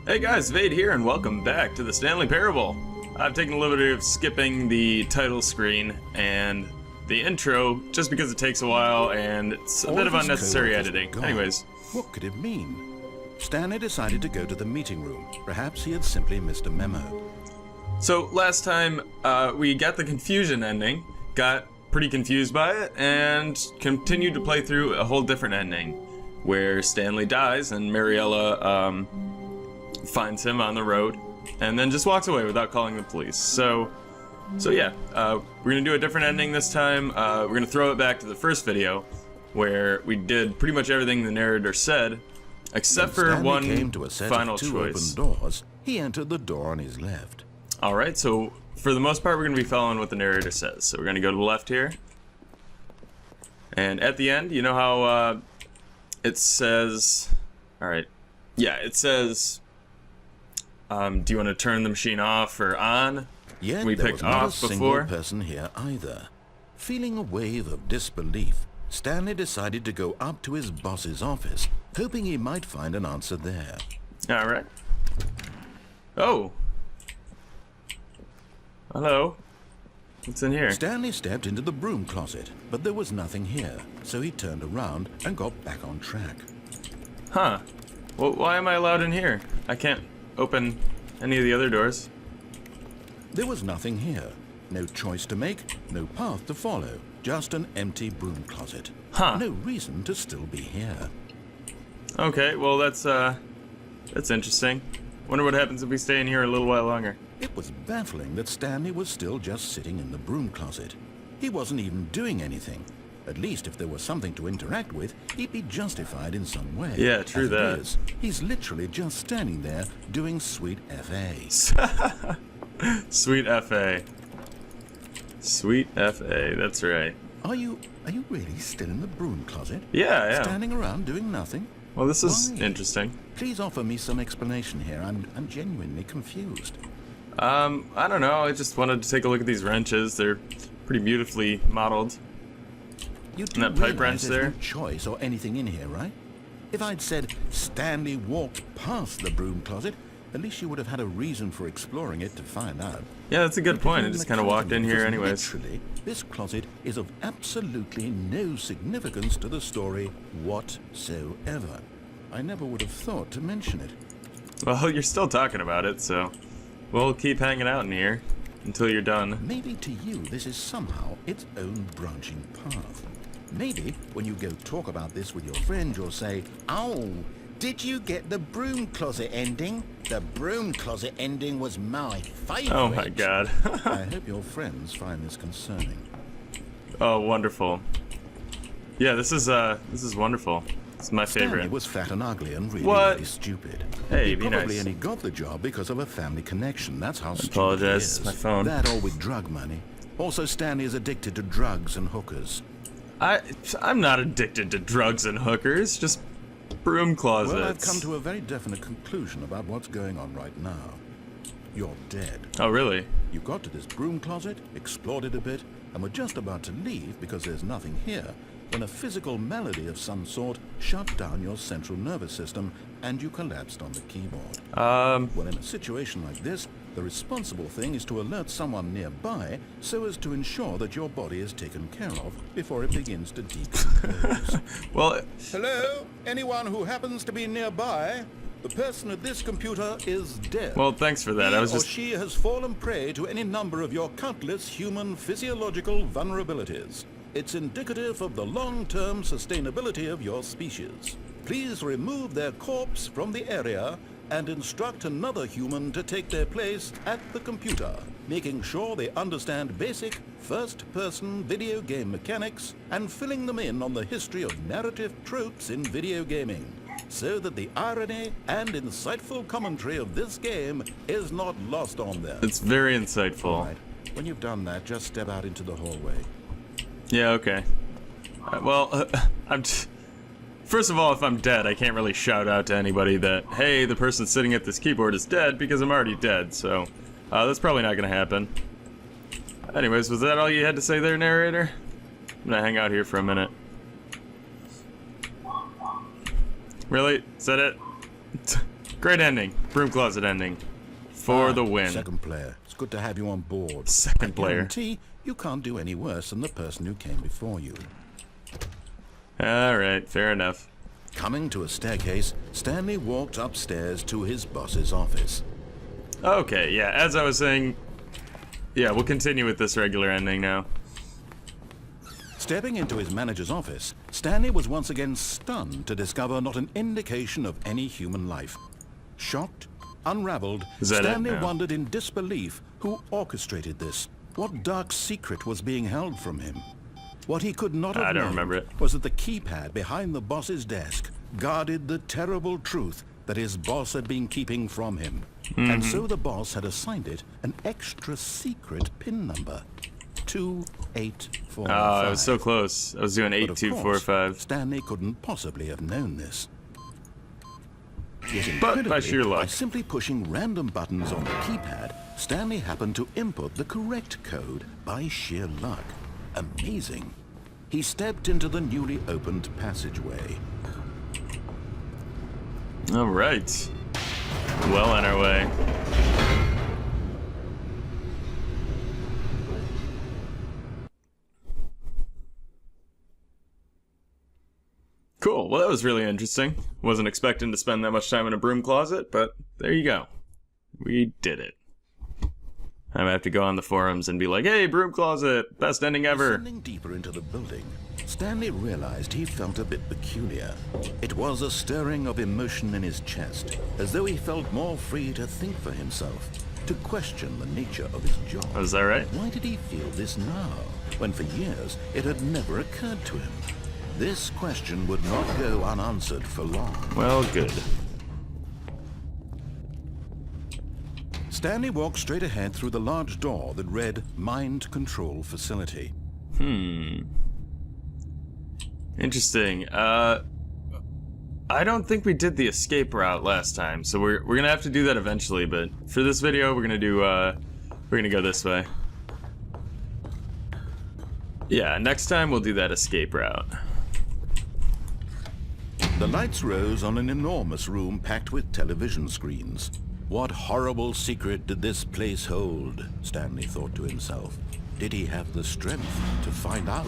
Hey guys, Vade here, and welcome back to the Stanley Parable. I've taken a little bit of skipping the title screen and the intro just because it takes a while and it's a bit of unnecessary editing. Anyways. What could it mean? Stanley decided to go to the meeting room. Perhaps he had simply missed a memo. So last time we got the confusion ending, got pretty confused by it, and continued to play through a whole different ending where Stanley dies and Mariella finds him on the road and then just walks away without calling the police. So yeah, we're gonna do a different ending this time. We're gonna throw it back to the first video where we did pretty much everything the narrator said, except for one came to a set final of two choice. Open doors. He entered the door on his left. Alright, so for the most part we're gonna be following what the narrator says. So we're gonna go to the left here. And at the end, you know how it says, alright, yeah, it says, do you want to turn the machine off or on? Yet we there picked was not off a single before. person here either. Feeling a wave of disbelief, Stanley decided to go up to his boss's office, hoping he might find an answer there. Alright. Oh. Hello. What's in here? Stanley stepped into the broom closet, but there was nothing here, so he turned around and got back on track. Huh. Well, why am I allowed in here? I can't open any of the other doors. There was nothing here. No choice to make, no path to follow, just an empty broom closet. Huh. No reason to still be here. Okay, well that's interesting. Wonder what happens if we stay in here a little while longer. It was baffling that Stanley was still just sitting in the broom closet. He wasn't even doing anything. At least if there was something to interact with, he'd be justified in some way. Yeah, true that. Is, he's literally just standing there doing sweet FA. Sweet FA. Sweet FA, that's right. Are you really still in the broom closet? Yeah, I am. Standing around doing nothing? Well, this is Why? interesting. Please offer me some explanation here. I'm genuinely confused. I don't know. I just wanted to take a look at these wrenches. They're pretty beautifully modeled. You do And that pipe realize wrench there's there? no choice or anything in here, right? If I'd said Stanley walked past the broom closet, at least you would have had a reason for exploring it to find out. Yeah, that's a good point. I Given just the kind of walked in company, here because anyways. Literally, this closet is of absolutely no significance to the story whatsoever. I never would have thought to mention it. Well, you're still talking about it, so we'll keep hanging out in here until you're done. Maybe to you this is somehow its own branching path. Maybe when you go talk about this with your friend, you'll say, "Oh, did you get the broom closet ending? The broom closet ending was my favorite." Oh my god. I hope your friends find this concerning. Oh, wonderful. Yeah, this is wonderful. This is my Stanley favorite. was fat and ugly and really, What? really stupid. Hey, he be probably nice. only got the job because of a family connection. That's how stupid apologize, he is. my phone. That or with drug money. Also, Stanley is addicted to drugs and hookers. I'm not addicted to drugs and hookers, just broom closets. Well, I've come to a very definite conclusion about what's going on right now. You're dead. Oh, really? You got to this broom closet, explored it a bit, and were just about to leave because there's nothing here, when a physical malady of some sort shut down your central nervous system and you collapsed on the keyboard. Well, in a situation like this, the responsible thing is to alert someone nearby so as to ensure that your body is taken care of before it begins to decompose. Well, Hello? Anyone who happens to be nearby? The person at this computer is dead. well, thanks for that. I was He or just she has fallen prey to any number of your countless human physiological vulnerabilities. It's indicative of the long-term sustainability of your species. Please remove their corpse from the area and instruct another human to take their place at the computer, making sure they understand basic first-person video game mechanics and filling them in on the history of narrative tropes in video gaming, so that the irony and insightful commentary of this game is not lost on them. it's very insightful. All right. When you've done that, just step out into the hallway. Yeah, okay. Well, first of all, if I'm dead, I can't really shout out to anybody that, hey, the person sitting at this keyboard is dead, because I'm already dead, so that's probably not gonna happen. Anyways, was that all you had to say there, narrator? I'm gonna hang out here for a minute. Really? Is that it? Great ending. Broom closet ending. For the win. Second player, it's good to have you on board. Second player. I guarantee you can't do any worse than the person who came before you. Alright, fair enough. Coming to a staircase, Stanley walked upstairs to his boss's office. Okay, yeah, as I was saying, yeah, we'll continue with this regular ending now. Stepping into his manager's office, Stanley was once again stunned to discover not an indication of any human life. Shocked, unraveled, Stanley wondered in disbelief who orchestrated this. What dark secret was being held from him? What he could not have known was that the keypad behind the boss's desk guarded the terrible truth that his boss had been keeping from him. And so the boss had assigned it an extra secret PIN number. 2845. Oh, I was so close. I was doing 8245. Stanley couldn't possibly have known this. Yet But by sheer luck. by simply pushing random buttons on the keypad, Stanley happened to input the correct code by sheer luck. Amazing. He stepped into the newly opened passageway. All right. Well on our way. Cool. Well, that was really interesting. Wasn't expecting to spend that much time in a broom closet, but there you go. We did it. I'm gonna have to go on the forums and be like, hey, broom closet, best ending ever. Descending deeper into the building, Stanley realized he felt a bit peculiar. It was a stirring of emotion in his chest, as though he felt more free to think for himself, to question the nature of his job. Oh, is that right? Why did he feel this now, when for years it had never occurred to him? This question would not go unanswered for long. Well, good. Stanley walked straight ahead through the large door that read Mind Control Facility. Interesting. I don't think we did the escape route last time, so we're gonna have to do that eventually, but for this video we're gonna do we're gonna go this way. Yeah, next time we'll do that escape route. The lights rose on an enormous room packed with television screens. What horrible secret did this place hold? Stanley thought to himself. Did he have the strength to find out?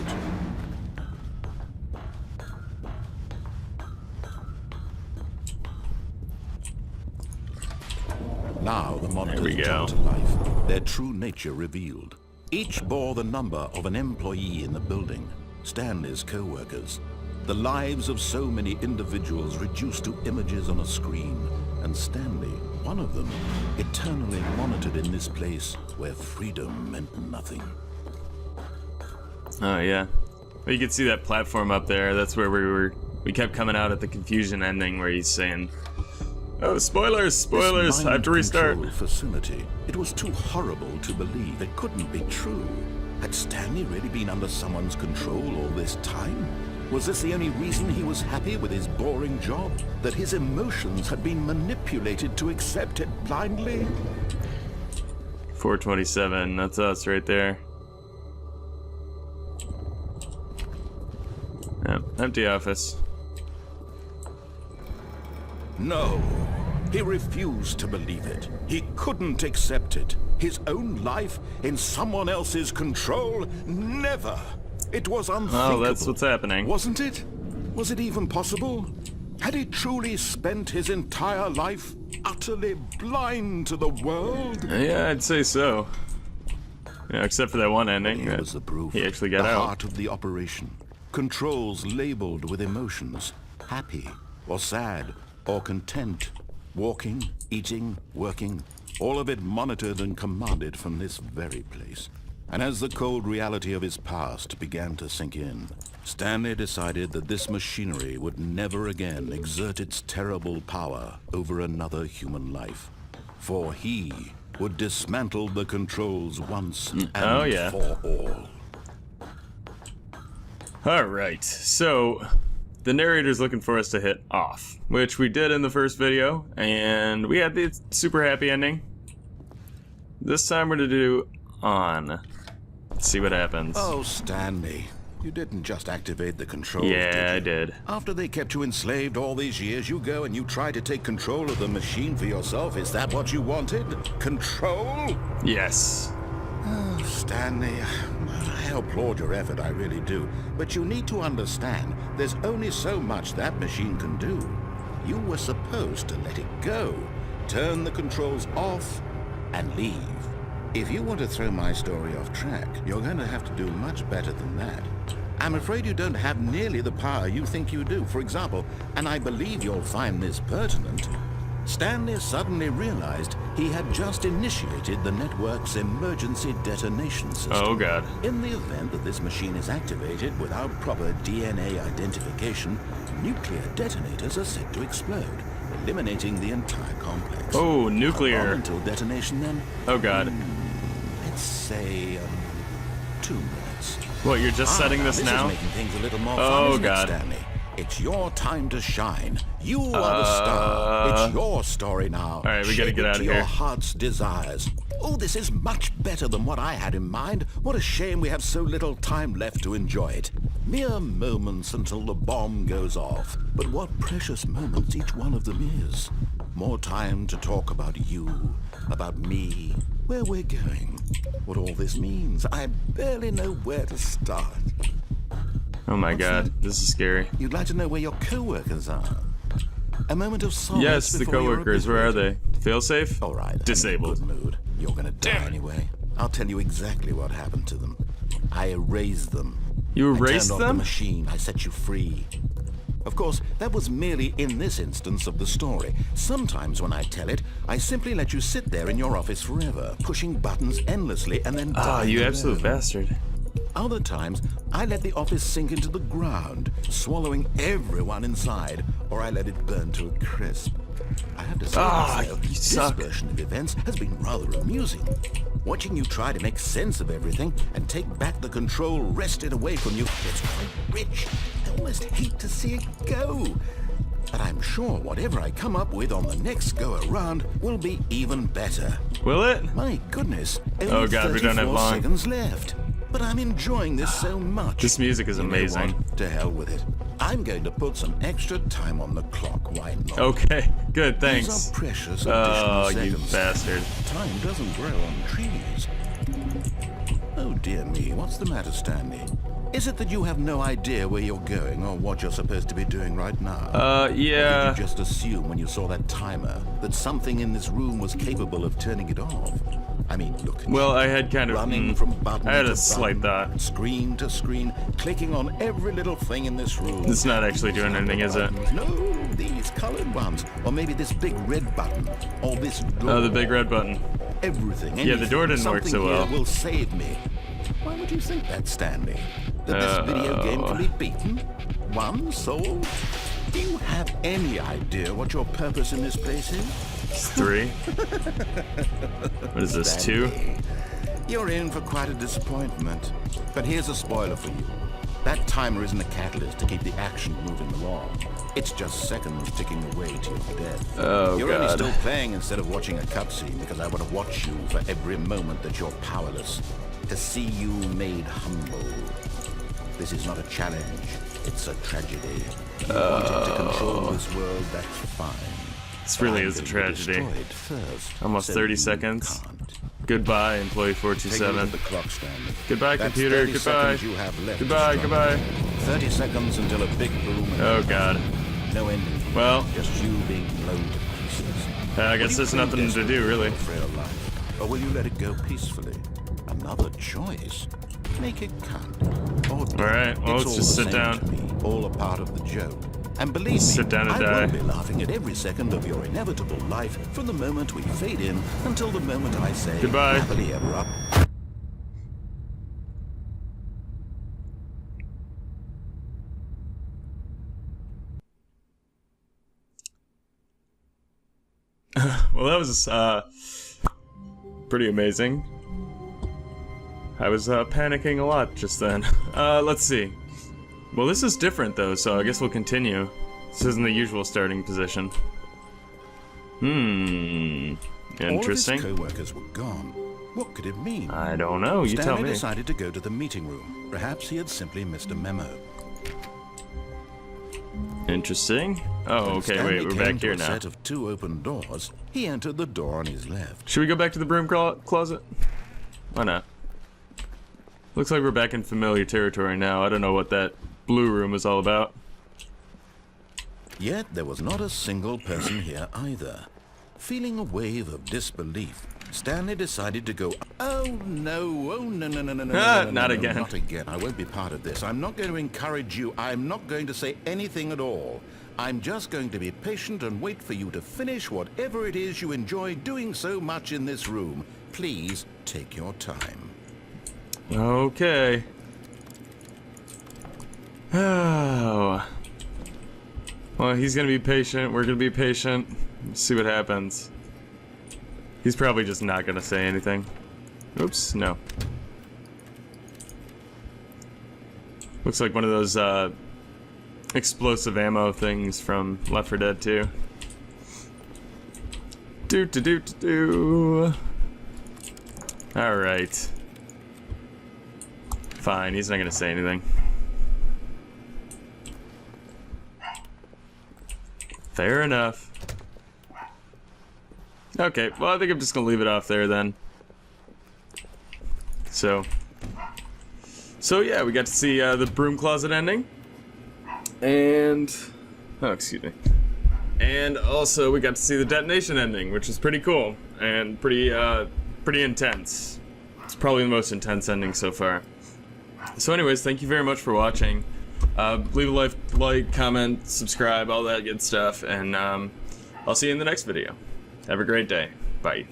Now the monitors come to life, their true nature revealed. Each bore the number of an employee in the building, Stanley's co-workers. The lives of so many individuals reduced to images on a screen, and Stanley, one of them, eternally monitored in this place where freedom meant nothing. Oh yeah. Well, you can see that platform up there. That's where we kept coming out at the confusion ending where he's saying, oh, spoilers, spoilers, I have to restart. Facility. It was too horrible to believe. It couldn't be true. Had Stanley really been under someone's control all this time? Was this the only reason he was happy with his boring job? That his emotions had been manipulated to accept it blindly? 427, that's us right there. Yep, empty office. No, he refused to believe it. He couldn't accept it. His own life in someone else's control? Never! It was unthinkable. Oh, that's what's happening. Wasn't it? Was it even possible? Had he truly spent his entire life utterly blind to the world? Yeah, I'd say so. Yeah, except for that one ending. Here was the proof. He actually got the out. heart of the operation. Controls labeled with emotions. Happy, or sad, or content. Walking, eating, working. All of it monitored and commanded from this very place. And as the cold reality of his past began to sink in, Stanley decided that this machinery would never again exert its terrible power over another human life. For he would dismantle the controls once and for all. Alright, so the narrator's looking for us to hit off, which we did in the first video, and we had the super happy ending. This time we're gonna do on. Let's see what happens. Oh, Stanley, You didn't just activate the controls, Yeah, I did. After they kept you enslaved all these years, you go and you try to take control of the machine for yourself. Is that what you wanted? Control? Yes. Oh, Stanley, I applaud your effort, I really do. But you need to understand, there's only so much that machine can do. You were supposed to let it go, turn the controls off, and leave. If you want to throw my story off track, you're going to have to do much better than that. I'm afraid you don't have nearly the power you think you do. For example, and I believe you'll find this pertinent, Stanley suddenly realized he had just initiated the network's emergency detonation system. Oh, God. In the event that this machine is activated without proper DNA identification, nuclear detonators are set to explode, eliminating the entire complex. Oh, nuclear. How long until detonation then? Oh, God. Let's say 2 minutes. What, you're just setting this now? This is making things a little more Oh, fun, isn't God. it, Stanley? It's your time to shine. You are the star. It's your story now. All right, we gotta Shape get it out to of your here. heart's desires. Oh, this is much better than what I had in mind. What a shame we have so little time left to enjoy it. Mere moments until the bomb goes off. But what precious moments each one of them is. More time to talk about you, about me, where we're going, what all this means. I barely know where to start. Oh my What's God, that? this is scary. You'd like to know where your co-workers are? A moment of solace. Yes, the before you're coworkers. Where are obliterated. they? Fail safe? All right. Disabled. I'm in a good mood. You're gonna die Damn it. anyway. I'll tell you exactly what happened to them. I erased them. You I erased turned off the them? machine. I set you free. Of course, that was merely in this instance of the story. Sometimes when I tell it, I simply let you sit there in your office forever, pushing buttons endlessly and then Ah, dying you alone. absolute bastard. Other times, I let the office sink into the ground, swallowing everyone inside, or I let it burn to a crisp. I have to say, though, you this suck. version of events has been rather amusing. Watching you try to make sense of everything and take back the control wrested away from you, it's quite rich. I almost hate to see it go. But I'm sure whatever I come up with on the next go-around will be even better. Will it? My goodness, only Oh, God, we don't have 34 long. seconds left. But I'm enjoying this so much. This music is You know amazing. what? To hell with it. I'm going to put some extra time on the clock. Why not? Okay, good, These thanks. are precious additional Oh, you seconds. bastard. Time doesn't grow on trees. Oh dear me, what's the matter, Stanley? Is it that you have no idea where you're going or what you're supposed to be doing right now? Or Yeah. did you just assume when you saw that timer that something in this room was capable of turning it off? I mean, look. Well, I had kind of. Running from button I had to a slight button, thought. screen to screen, clicking on every little thing in this room. It's not actually doing anything, is it? No, these colored ones, or maybe this big red button, or this door. Oh, the big red button. Everything. Yeah, the anything, door didn't work something so well. here will save me. Why would you think that, Stanley? That this video game can be beaten? Won? Sold? Do you have any idea what your purpose in this place is? It's 3. What is this, 2? Stanley, you're in for quite a disappointment. But here's a spoiler for you. That timer isn't a catalyst to keep the action moving along. It's just seconds ticking away to your death. Oh, You're only God. still playing instead of watching a cutscene because I want to watch you for every moment that you're powerless. To see you made humble. This is not a challenge. It's a tragedy. You wanted to control this world, that's fine. This really But is a I'm going to tragedy. destroy it first, Almost so 30 you seconds. can't. Goodbye, employee Take a look at 427. the clock, Stanley. Goodbye, That's computer. 30 Goodbye. seconds you have left to Goodbye, struggle. goodbye. 30 seconds until a big boom. and Oh, God. No ending. Well, Just you being blown to pieces. I Will guess you there's cling nothing to do, desperately really. to your frail life, or will you let it go peacefully? Another choice. Make it count. Or don't. Alright, well, It's let's all just the sit same down. to me, all a part of the joke. And believe me, Sit down and I die. will be laughing at every second of your inevitable life from the moment we fade in until the moment I say Goodbye. happily ever up. Well, that was, pretty amazing. I was, panicking a lot just then. Let's see. Well, this is different, though, so I guess we'll continue. This isn't the usual starting position. Interesting. All of his co-workers were gone. What could it mean? I don't know. You tell Stanley me. decided to go to the meeting room. Perhaps he had simply missed a memo. Interesting. Oh, okay, Stanley wait, we're came back to here a now. set of 2 open doors. He entered the door on his left. Should we go back to the broom closet? Why not? Looks like we're back in familiar territory now. I don't know what that blue room is all about. Yet there was not a single person here either. Feeling a wave of disbelief, Stanley decided to go. Oh no, Not again. Not again. I won't be part of this. I'm not going to encourage you. I'm not going to say anything at all. I'm just going to be patient and wait for you to finish whatever it is you enjoy doing so much in this room. Please take your time. Okay. Oh. Well, he's gonna be patient. We're gonna be patient. Let's see what happens. He's probably just not gonna say anything. Oops, no. Looks like one of those explosive ammo things from Left 4 Dead 2. Do. Alright. Fine, he's not gonna say anything. Fair enough. Okay, well, I think I'm just gonna leave it off there then. So yeah, we got to see the broom closet ending. And, oh, excuse me. And also we got to see the detonation ending, which is pretty cool and pretty intense. It's probably the most intense ending so far. So anyways, thank you very much for watching. Leave a like, comment, subscribe, all that good stuff, and I'll see you in the next video. Have a great day. Bye.